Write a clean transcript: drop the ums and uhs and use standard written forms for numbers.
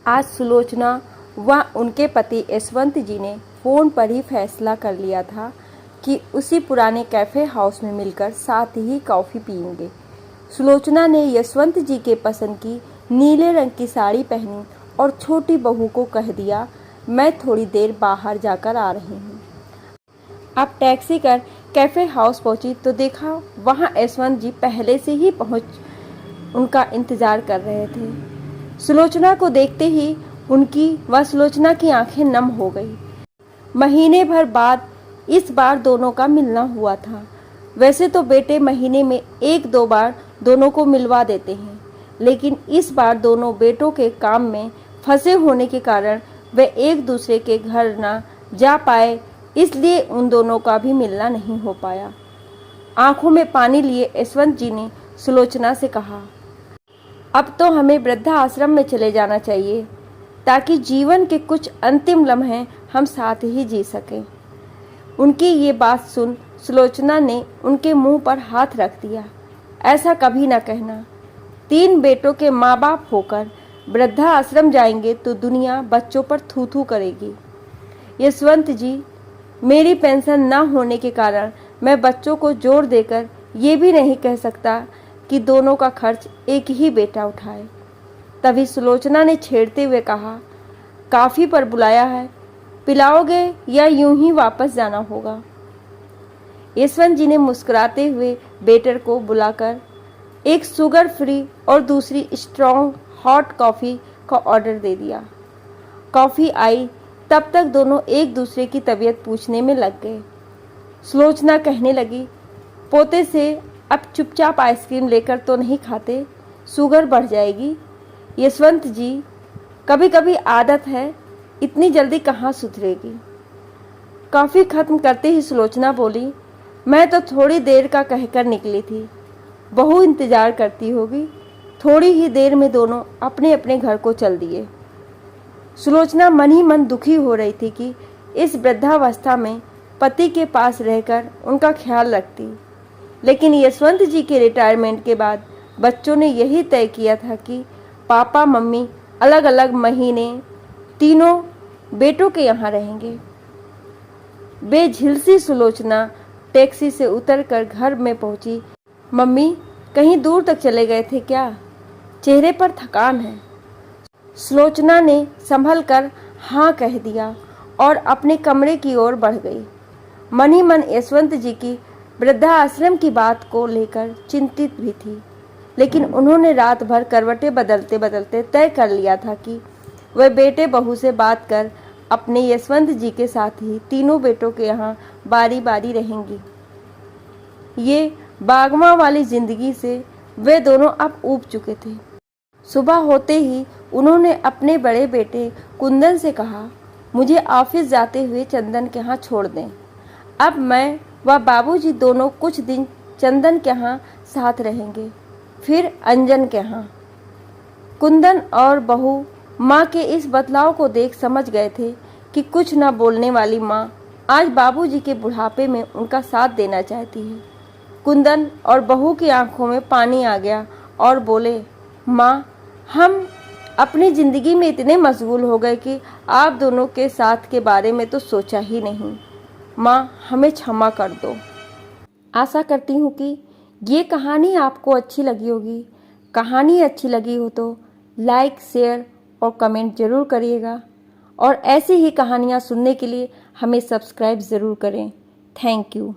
आज सुलोचना व उनके पति यशवंत जी ने फ़ोन पर ही फैसला कर लिया था कि उसी पुराने कैफ़े हाउस में मिलकर साथ ही कॉफ़ी पिएंगे। सुलोचना ने यशवंत जी के पसंद की नीले रंग की साड़ी पहनी और छोटी बहू को कह दिया, मैं थोड़ी देर बाहर जाकर आ रही हूँ। अब टैक्सी कर कैफ़े हाउस पहुंची तो देखा वहां यशवंत जी पहले से ही पहुंच उनका इंतज़ार कर रहे थे। सुलोचना को देखते ही उनकी व सुलोचना की आंखें नम हो गई। महीने भर बाद इस बार दोनों का मिलना हुआ था। वैसे तो बेटे महीने में 1-2 बार दोनों को मिलवा देते हैं, लेकिन इस बार दोनों बेटों के काम में फंसे होने के कारण वे एक दूसरे के घर ना जा पाए, इसलिए उन दोनों का भी मिलना नहीं हो पाया। आंखों में पानी लिए यशवंत जी ने सुलोचना से कहा, अब तो हमें वृद्धा आश्रम में चले जाना चाहिए ताकि जीवन के कुछ अंतिम लम्हे हम साथ ही जी सकें। उनकी ये बात सुन सुलोचना ने उनके मुंह पर हाथ रख दिया। ऐसा कभी न कहना। 3 बेटों के माँ बाप होकर वृद्धा आश्रम जाएंगे तो दुनिया बच्चों पर थू थू करेगी। यशवंत जी, मेरी पेंशन न होने के कारण मैं बच्चों को जोर देकर ये भी नहीं कह सकता कि दोनों का खर्च एक ही बेटा उठाए। तभी सुलोचना ने छेड़ते हुए कहा, काफ़ी पर बुलाया है, पिलाओगे या यूं ही वापस जाना होगा। यशवंत जी ने मुस्कुराते हुए वेटर को बुलाकर एक शुगर फ्री और दूसरी स्ट्रॉन्ग हॉट कॉफ़ी का ऑर्डर दे दिया। कॉफ़ी आई तब तक दोनों एक दूसरे की तबीयत पूछने में लग गए। सुलोचना कहने लगी, पोते से अब चुपचाप आइसक्रीम लेकर तो नहीं खाते, शुगर बढ़ जाएगी। यशवंत जी, कभी कभी आदत है, इतनी जल्दी कहाँ सुधरेगी। कॉफ़ी खत्म करते ही सुलोचना बोली, मैं तो थोड़ी देर का कहकर निकली थी, बहू इंतज़ार करती होगी। थोड़ी ही देर में दोनों अपने अपने घर को चल दिए। सुलोचना मन ही मन दुखी हो रही थी कि इस वृद्धावस्था में पति के पास रहकर उनका ख्याल रखती, लेकिन यशवंत जी के रिटायरमेंट के बाद बच्चों ने यही तय किया था कि पापा मम्मी अलग अलग महीने तीनों बेटों के यहाँ रहेंगे। बेझिलसी सुलोचना टैक्सी से उतरकर घर में पहुंची। मम्मी, कहीं दूर तक चले गए थे क्या? चेहरे पर थकान है। सुलोचना ने संभल कर हाँ कह दिया और अपने कमरे की ओर बढ़ गई। मन ही मन यशवंत जी की वृद्धा आश्रम की बात को लेकर चिंतित भी थी, लेकिन उन्होंने रात भर करवटें बदलते बदलते तय कर लिया था कि वह बेटे बहू से बात कर अपने यशवंत जी के साथ ही तीनों बेटों के यहाँ बारी बारी रहेंगी। ये बागमां वाली जिंदगी से वे दोनों अब ऊब चुके थे। सुबह होते ही उन्होंने अपने बड़े बेटे कुंदन से कहा, मुझे ऑफिस जाते हुए चंदन के यहाँ छोड़ दें। अब मैं व बाबूजी दोनों कुछ दिन चंदन के यहाँ साथ रहेंगे, फिर अंजन के यहाँ। कुंदन और बहू माँ के इस बदलाव को देख समझ गए थे कि कुछ न बोलने वाली माँ आज बाबूजी के बुढ़ापे में उनका साथ देना चाहती है। कुंदन और बहू की आंखों में पानी आ गया और बोले, माँ, हम अपनी ज़िंदगी में इतने मशगूल हो गए कि आप दोनों के साथ के बारे में तो सोचा ही नहीं। माँ, हमें क्षमा कर दो। आशा करती हूँ कि ये कहानी आपको अच्छी लगी होगी। कहानी अच्छी लगी हो तो लाइक, शेयर और कमेंट ज़रूर करिएगा, और ऐसी ही कहानियाँ सुनने के लिए हमें सब्सक्राइब ज़रूर करें। Thank you.